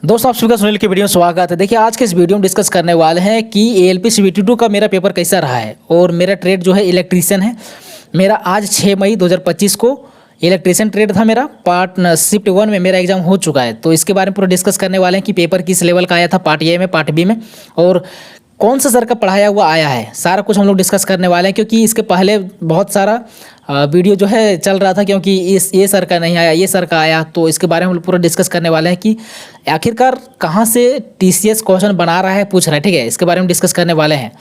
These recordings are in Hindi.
दोस्तों आप सभी का सुनील की वीडियो में स्वागत है। देखिए आज के इस वीडियो में डिस्कस करने वाले हैं कि एएलपी CBT2 का मेरा पेपर कैसा रहा है। और मेरा ट्रेड जो है इलेक्ट्रीशियन है। मेरा आज 6 मई 2025 को इलेक्ट्रीशियन ट्रेड था। मेरा पार्ट शिफ्ट 1 में मेरा एग्जाम हो चुका है, तो इसके बारे में पूरा डिस्कस करने वाले हैं कि पेपर किस लेवल का आया था पार्ट ए में, पार्ट बी में, और कौन सा सर का पढ़ाया हुआ आया है। सारा कुछ हम लोग डिस्कस करने वाले हैं, क्योंकि इसके पहले बहुत सारा वीडियो जो है चल रहा था, क्योंकि ये सर का नहीं आया, ये सर का आया। तो इसके बारे में हम लोग पूरा डिस्कस करने वाले हैं कि आखिरकार कहाँ से TCS क्वेश्चन बना रहा है, पूछ रहा है। ठीक है, इसके बारे में डिस्कस करने वाले हैं।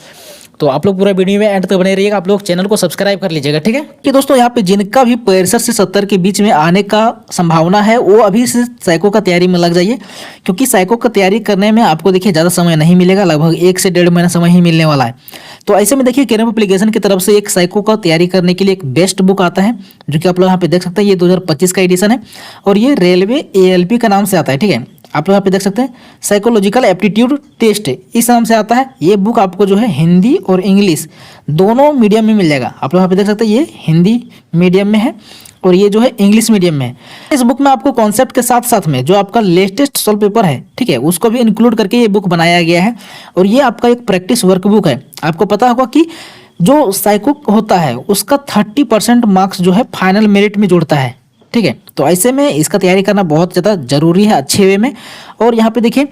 तो आप लोग पूरा वीडियो में एंड तक बने रहिएगा। आप लोग चैनल को सब्सक्राइब कर लीजिएगा। ठीक है कि दोस्तों यहाँ पे जिनका भी 65 से 70 के बीच में आने का संभावना है, वो अभी से साइको का तैयारी में लग जाइए, क्योंकि साइको का तैयारी करने में आपको देखिए ज़्यादा समय नहीं मिलेगा, लगभग 1 से 1.5 महीना समय ही मिलने वाला है। तो ऐसे में देखिए केरम एप्लीकेशन की तरफ से एक साइको का तैयारी करने के लिए एक बेस्ट बुक आता है, जो कि आप लोग यहाँ पे देख सकते हैं। ये 2025 का एडिशन है और ये रेलवे ALP का नाम से आता है। ठीक है, आप लोग यहाँ पे देख सकते हैं साइकोलॉजिकल एप्टीट्यूड टेस्ट इस नाम से आता है। ये बुक आपको जो है हिंदी और इंग्लिश दोनों मीडियम में मिल जाएगा। आप लोग यहाँ पे देख सकते हैं ये हिंदी मीडियम में है और ये जो है इंग्लिश मीडियम में है। इस बुक में आपको कॉन्सेप्ट के साथ साथ में जो आपका लेटेस्ट सॉल्व पेपर है, ठीक है, उसको भी इंक्लूड करके ये बुक बनाया गया है। और ये आपका एक प्रैक्टिस वर्क बुक है। आपको पता होगा कि जो साइको होता है उसका 30% मार्क्स जो है फाइनल मेरिट में जुड़ता है। ठीक है, तो ऐसे में इसका तैयारी करना बहुत ज़्यादा जरूरी है, अच्छे वे में। और यहाँ पे देखिए,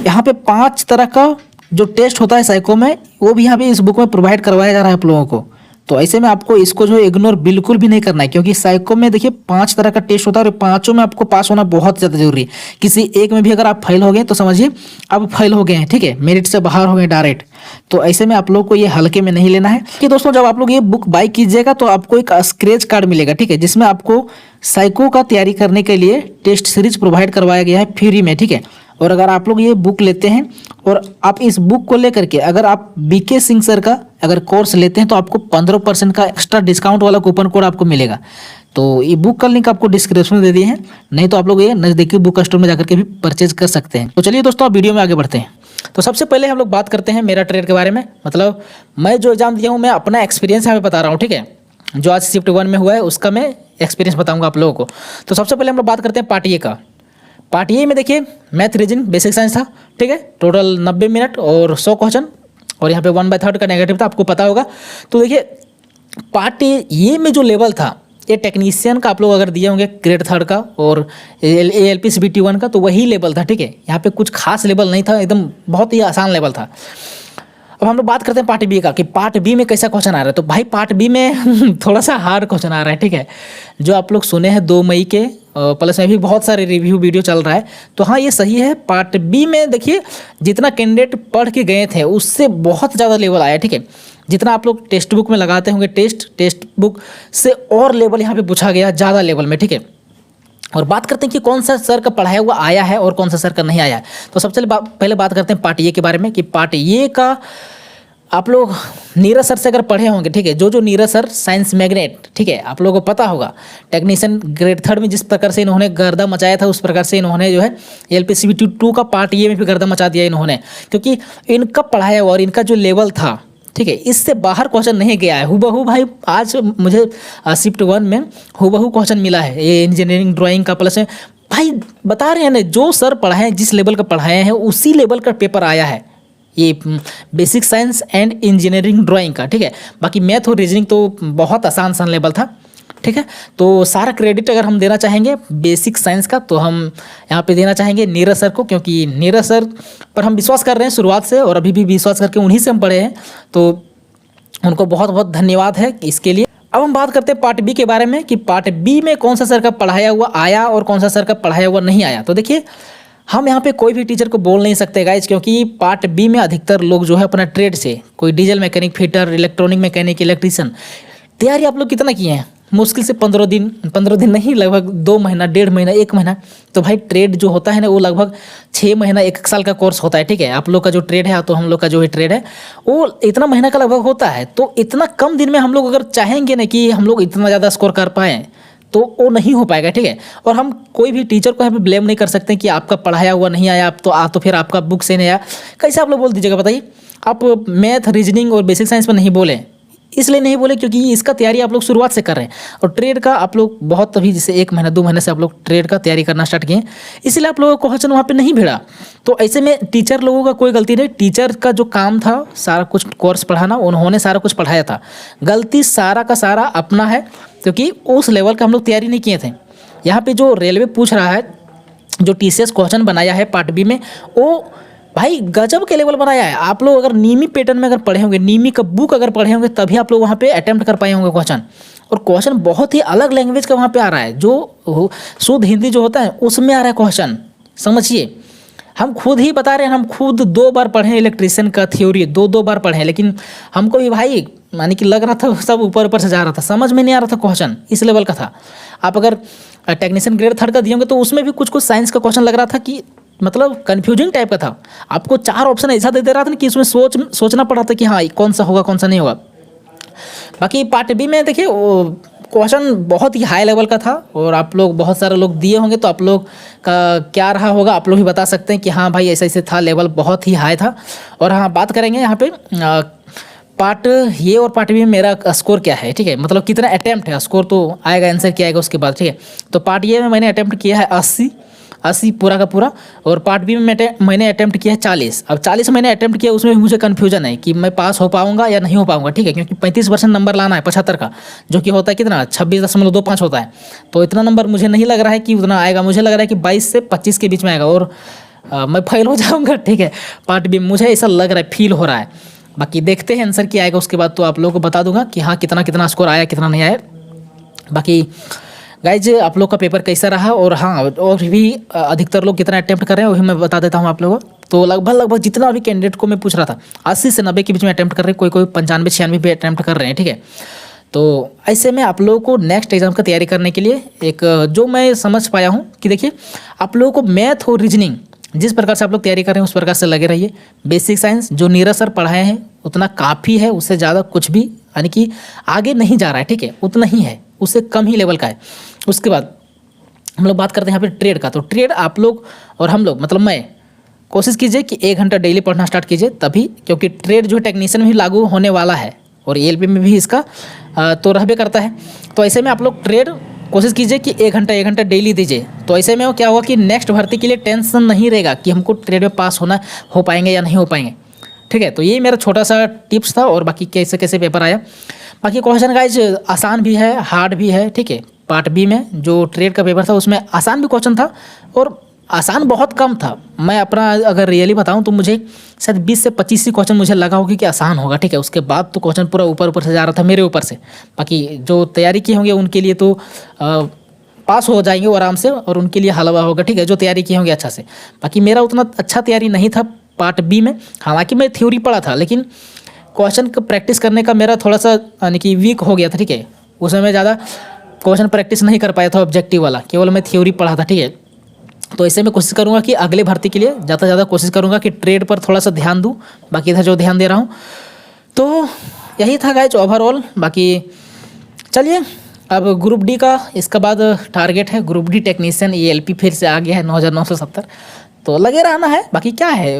यहाँ पे 5 तरह का जो टेस्ट होता है साइको में, वो भी यहाँ पे इस बुक में प्रोवाइड करवाया जा रहा है आप लोगों को। तो ऐसे में आपको इसको जो इग्नोर बिल्कुल भी नहीं करना है, क्योंकि साइको में देखिए 5 तरह का टेस्ट होता है और पांचों में आपको पास होना बहुत ज़्यादा जरूरी है। किसी एक में भी अगर आप फेल हो गए तो समझिए आप फेल हो गए हैं। ठीक है, मेरिट से बाहर हो गए डायरेक्ट। तो ऐसे में आप लोग को ये हल्के में नहीं लेना है। कि दोस्तों जब आप लोग ये बुक बाय कीजिएगा तो आपको एक स्क्रैच कार्ड मिलेगा, ठीक है, जिसमें आपको साइको का तैयारी करने के लिए टेस्ट सीरीज प्रोवाइड करवाया गया है फ्री में। ठीक है, और अगर आप लोग ये बुक लेते हैं और आप इस बुक को लेकर के अगर आप BK सिंह सर का अगर कोर्स लेते हैं तो आपको 15% का एक्स्ट्रा डिस्काउंट वाला कूपन कोड आपको मिलेगा। तो ये बुक का लिंक आपको डिस्क्रिप्शन में दे दिए हैं, नहीं तो आप लोग ये नज़दीकी बुक स्टोर में जाकर के भी परचेज कर सकते हैं। तो चलिए दोस्तों आप वीडियो में आगे बढ़ते हैं। तो सबसे पहले हम लोग बात करते हैं मेरा ट्रेड के बारे में। मतलब मैं जो एग्जाम दिया हूँ, मैं अपना एक्सपीरियंस यहाँ पे बता रहा हूँ। ठीक है, जो आज शिफ्ट 1 में हुआ है उसका मैं एक्सपीरियंस बताऊँगा आप लोगों को। तो सबसे पहले हम लोग बात करते हैं पार्ट ए का। पार्ट ए में देखिए मैथ, रीजनिंग, बेसिक साइंस था। ठीक है, टोटल 90 मिनट और 100 क्वेश्चन, और यहाँ पे 1/3 का नेगेटिव था, आपको पता होगा। तो देखिए पार्ट ए में जो लेवल था, ये टेक्नीशियन का आप लोग अगर दिए होंगे ग्रेड 3 का और ALP CBT 1 का, तो वही लेवल था। ठीक है, यहाँ पे कुछ खास लेवल नहीं था, एकदम बहुत ही आसान लेवल था। अब हम लोग बात करते हैं पार्ट बी का कि पार्ट बी में कैसा क्वेश्चन आ रहा है। तो भाई पार्ट बी में थोड़ा सा हार्ड क्वेश्चन आ रहा है। ठीक है, जो आप लोग सुने हैं 2 मई के, प्लस में भी बहुत सारे रिव्यू वीडियो चल रहा है। तो हाँ, ये सही है। पार्ट बी में देखिए जितना कैंडिडेट पढ़ के गए थे उससे बहुत ज़्यादा लेवल आया। ठीक है, जितना आप लोग टेक्स्ट बुक में लगाते होंगे टेक्स्ट बुक से और लेवल यहाँ पे पूछा गया ज़्यादा लेवल में। ठीक है, और बात करते हैं कि कौन सा सर का पढ़ाया हुआ आया है और कौन सा सर का नहीं आया है। तो सबसे पहले बात करते हैं पार्ट ए के बारे में कि पार्ट ए का आप लोग नीरज सर से अगर पढ़े होंगे, ठीक है, जो नीरज सर साइंस मैग्नेट, ठीक है, आप लोगों को पता होगा टेक्नीशियन ग्रेड 3 में जिस प्रकार से इन्होंने गर्दा मचाया था, उस प्रकार से इन्होंने जो है ALP CBT 2 का पार्ट ए में भी गर्दा मचा दिया इन्होंने, क्योंकि इनका पढ़ाया हुआ और इनका जो लेवल था, ठीक है, इससे बाहर क्वेश्चन नहीं गया है। हुबहू भाई आज मुझे शिफ्ट 1 में हुबहू क्वेश्चन मिला है, ये इंजीनियरिंग ड्राइंग का, प्लस में भाई बता रहे हैं ना, जो सर पढ़ाए हैं, जिस लेवल का पढ़ाए हैं उसी लेवल का पेपर आया है, ये basic science and engineering drawing का। ठीक है, बाकी मैथ और रीजनिंग तो बहुत आसान लेवल था। ठीक है, तो सारा क्रेडिट अगर हम देना चाहेंगे बेसिक साइंस का, तो हम यहाँ पे देना चाहेंगे नीरज सर को, क्योंकि नीरज सर पर हम विश्वास कर रहे हैं शुरुआत से और अभी भी विश्वास करके उन्हीं से हम पढ़े हैं। तो उनको बहुत बहुत धन्यवाद है इसके लिए। अब हम बात करते हैं पार्ट बी के बारे में कि पार्ट बी में कौन सा सर का पढ़ाया हुआ आया और कौन सा सर का पढ़ाया हुआ नहीं आया। तो देखिए हम यहाँ पे कोई भी टीचर को बोल नहीं सकते गाइज, क्योंकि पार्ट बी में अधिकतर लोग जो है अपना ट्रेड से, कोई diesel mechanic, fitter, electronic mechanic, electrician, तैयारी आप लोग कितना किए हैं? मुश्किल से 15 दिन नहीं, लगभग 2 महीना, 1.5 महीना, 1 महीना। तो भाई ट्रेड जो होता है ना, वो लगभग 6 महीना, 1 साल का कोर्स होता है। ठीक है, आप लोग का जो ट्रेड है, तो हम लोग का जो है ट्रेड है वो इतना महीना का लगभग होता है। तो इतना कम दिन में हम लोग अगर चाहेंगे ना कि हम लोग इतना ज़्यादा स्कोर कर पाएँ, तो वो नहीं हो पाएगा। ठीक है, और हम कोई भी टीचर को यहाँ पे ब्लेम नहीं कर सकते कि आपका पढ़ाया हुआ नहीं आया, तो फिर आपका बुक से नहीं आया। कैसे आप लोग बोल दीजिएगा बताइए? आप मैथ, रीजनिंग और बेसिक साइंस में नहीं बोले, इसलिए नहीं बोले क्योंकि इसका तैयारी आप लोग शुरुआत से कर रहे हैं, और ट्रेड का आप लोग बहुत तभी जैसे 1 महीना 2 महीने से आप लोग ट्रेड का तैयारी करना स्टार्ट किए, इसलिए आप लोगों को क्वेश्चन वहाँ पे नहीं भिड़ा। तो ऐसे में टीचर लोगों का कोई गलती नहीं, टीचर का जो काम था सारा कुछ कोर्स पढ़ाना, उन्होंने सारा कुछ पढ़ाया था, गलती सारा का सारा अपना है क्योंकि उस लेवल का हम लोग तैयारी नहीं किए थे। यहाँ पे जो रेलवे पूछ रहा है, जो TCS क्वेश्चन बनाया है पार्ट बी में, वो भाई गजब के लेवल बनाया है। आप लोग अगर नीमी पैटर्न में अगर पढ़े होंगे, नीमी का बुक अगर पढ़े होंगे, तभी आप लोग वहाँ पे अटेम्प्ट कर पाए होंगे क्वेश्चन। और क्वेश्चन बहुत ही अलग लैंग्वेज का वहाँ पे आ रहा है, जो शुद्ध हिंदी जो होता है उसमें आ रहा है क्वेश्चन। समझिए, हम खुद ही बता रहे हैं, हम खुद 2 बार पढ़े हैं इलेक्ट्रिशियन का थ्योरी, 2 बार पढ़े हैं, लेकिन हमको भी भाई मानी कि लग रहा था सब ऊपर ऊपर से जा रहा था, समझ में नहीं आ रहा था क्वेश्चन, इस लेवल का था। आप अगर टेक्नीशियन ग्रेड 3 का दिए होंगे तो उसमें भी कुछ कुछ साइंस का क्वेश्चन लग रहा था कि मतलब कन्फ्यूजिंग टाइप का था। आपको 4 ऑप्शन ऐसा दे रहा था ना कि इसमें सोचना पड़ रहा था कि हाँ कौन सा होगा कौन सा नहीं होगा। बाकी पार्ट बी में देखिए क्वेश्चन बहुत ही हाई लेवल का था, और आप लोग बहुत सारे लोग दिए होंगे, तो आप लोग का क्या रहा होगा आप लोग ही बता सकते हैं कि हाँ भाई ऐसे ऐसे था, लेवल बहुत ही हाई था। और हाँ, बात करेंगे यहाँ पे पार्ट ये और पार्ट बी में मेरा स्कोर क्या है, ठीक है, मतलब कितना अटैम्प्ट है, स्कोर तो आएगा, आंसर क्या आएगा उसके बाद, ठीक है। तो पार्ट ये में मैंने अटैम्प्ट किया है 80 पूरा का पूरा, और पार्ट बी में मैंने अटैम्प्ट किया है 40। अब 40 मैंने अटैम्प्ट किया, उसमें मुझे कन्फ्यूजन है कि मैं पास हो पाऊंगा या नहीं हो पाऊंगा, ठीक है, क्योंकि 35% नंबर लाना है 75 का, जो कि होता है कितना 26.25 होता है। तो इतना नंबर मुझे नहीं लग रहा है कि उतना आएगा, मुझे लग रहा है कि 22 से 25 के बीच में आएगा, और मैं फेल हो जाऊँगा, ठीक है। पार्ट बी मुझे ऐसा लग रहा है, फील हो रहा है। बाकी देखते हैं आंसर क्या आएगा, उसके बाद तो आप लोगों को बता दूंगा कि हाँ कितना स्कोर आया कितना नहीं आया। बाकी गाइज आप लोग का पेपर कैसा रहा, और हाँ और भी अधिकतर लोग कितना अटैम्प्ट कर रहे हैं वही मैं बता देता हूँ आप लोगों को। तो लगभग जितना भी कैंडिडेट को मैं पूछ रहा था 80 से 90 के बीच में अटैम्प्ट कर रहे हैं, कोई 95-96 भी अटैम्प्ट कर रहे हैं, ठीक है। तो ऐसे में आप लोगों को नेक्स्ट एग्जाम का तैयारी करने के लिए एक जो मैं समझ पाया हूँ कि देखिए आप लोगों को मैथ और रीजनिंग जिस प्रकार से आप लोग तैयारी कर रहे हैं उस प्रकार से लगे रहिए। बेसिक साइंस जो नीरज सर पढ़ाए हैं उतना काफ़ी है, उससे ज़्यादा कुछ भी यानी कि आगे नहीं जा रहा है, ठीक है, उतना ही है, उससे कम ही लेवल का है। उसके बाद हम लोग बात करते हैं यहाँ पे ट्रेड का। तो ट्रेड आप लोग और हम लोग मतलब मैं कोशिश कीजिए कि 1 घंटा डेली पढ़ना स्टार्ट कीजिए, तभी, क्योंकि ट्रेड जो टेक्नीशियन में भी लागू होने वाला है और ELP में भी इसका तो रहबे करता है। तो ऐसे में आप लोग ट्रेड कोशिश कीजिए कि 1 घंटा डेली दीजिए। तो ऐसे में वो क्या होगा कि नेक्स्ट भर्ती के लिए टेंशन नहीं रहेगा कि हमको ट्रेड में पास हो पाएंगे या नहीं हो पाएंगे, ठीक है। तो ये मेरा छोटा सा टिप्स था, और बाकी कैसे कैसे पेपर आया। बाकी क्वेश्चन गाइज आसान भी है हार्ड भी है, ठीक है। पार्ट बी में जो ट्रेड का पेपर था उसमें आसान भी क्वेश्चन था और आसान बहुत कम था। मैं अपना अगर रियली बताऊं तो मुझे शायद 20 से 25 ही क्वेश्चन मुझे लगा होगी कि आसान होगा, ठीक है। उसके बाद तो क्वेश्चन पूरा ऊपर से जा रहा था मेरे ऊपर से। बाकी जो तैयारी किए होंगे उनके लिए तो पास हो जाएंगे वो आराम से, और उनके लिए हलवा होगा, ठीक है, जो तैयारी किए होंगे अच्छा से। बाकी मेरा उतना अच्छा तैयारी नहीं था पार्ट बी में, हालांकि मैं थ्योरी पढ़ा था, लेकिन क्वेश्चन का प्रैक्टिस करने का मेरा थोड़ा सा यानी कि वीक हो गया था, ठीक है। उसमें मैं ज़्यादा क्वेश्चन प्रैक्टिस नहीं कर पाया था ऑब्जेक्टिव वाला, केवल मैं थ्योरी पढ़ा था, ठीक है। तो ऐसे में कोशिश करूँगा कि अगले भर्ती के लिए ज़्यादा से ज़्यादा कोशिश करूँगा कि ट्रेड पर थोड़ा सा ध्यान दूँ, बाकी इधर जो ध्यान दे रहा हूँ। तो यही था गाइज ओवरऑल। बाकी चलिए अब ग्रुप डी का इसके बाद टारगेट है, ग्रुप डी टेक्नीशियन ELP फिर से आ गया है 9970, तो लगे रहना है। बाकी क्या है,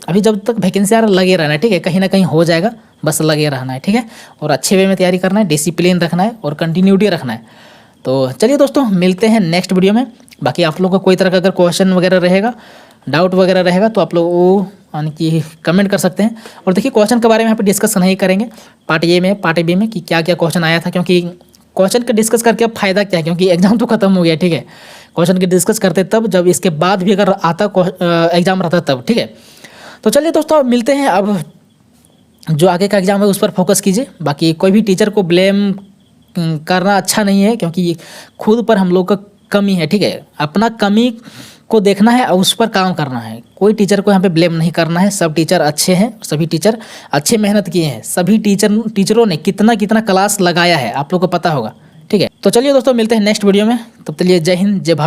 अभी जब तक वैकेंसी आ रहा लगे रहना है, ठीक है, कहीं ना कहीं हो जाएगा, बस लगे रहना है, ठीक है। और अच्छे वे में तैयारी करना है, डिसिप्लिन रखना है और कंटिन्यूटी रखना है। तो चलिए दोस्तों मिलते हैं नेक्स्ट वीडियो में। बाकी आप लोगों को कोई तरह का अगर क्वेश्चन वगैरह रहेगा, डाउट वगैरह रहेगा, तो आप लोग वो यानी कि कमेंट कर सकते हैं। और देखिए क्वेश्चन के बारे में यहाँ पे डिस्कस नहीं करेंगे पार्ट ए में पार्ट बी में कि क्या क्या क्वेश्चन आया था, क्योंकि क्वेश्चन का डिस्कस करके अब फायदा क्या है, क्योंकि एग्जाम तो खत्म हो गया, ठीक है। क्वेश्चन के डिस्कस करते तब जब इसके बाद भी अगर आता एग्जाम रहता तब, ठीक है। तो चलिए दोस्तों मिलते हैं, अब जो आगे का एग्जाम है उस पर फोकस कीजिए। बाकी कोई भी टीचर को ब्लेम करना अच्छा नहीं है, क्योंकि खुद पर हम लोग का कमी है, ठीक है। अपना कमी को देखना है और उस पर काम करना है। कोई टीचर को यहाँ पे ब्लेम नहीं करना है। सब टीचर अच्छे हैं, सभी टीचर अच्छे मेहनत किए हैं, सभी टीचरों ने कितना क्लास लगाया है आप लोग को पता होगा, ठीक है। तो चलिए दोस्तों मिलते हैं नेक्स्ट वीडियो में, तब तक लिए जय हिंद जय भारत।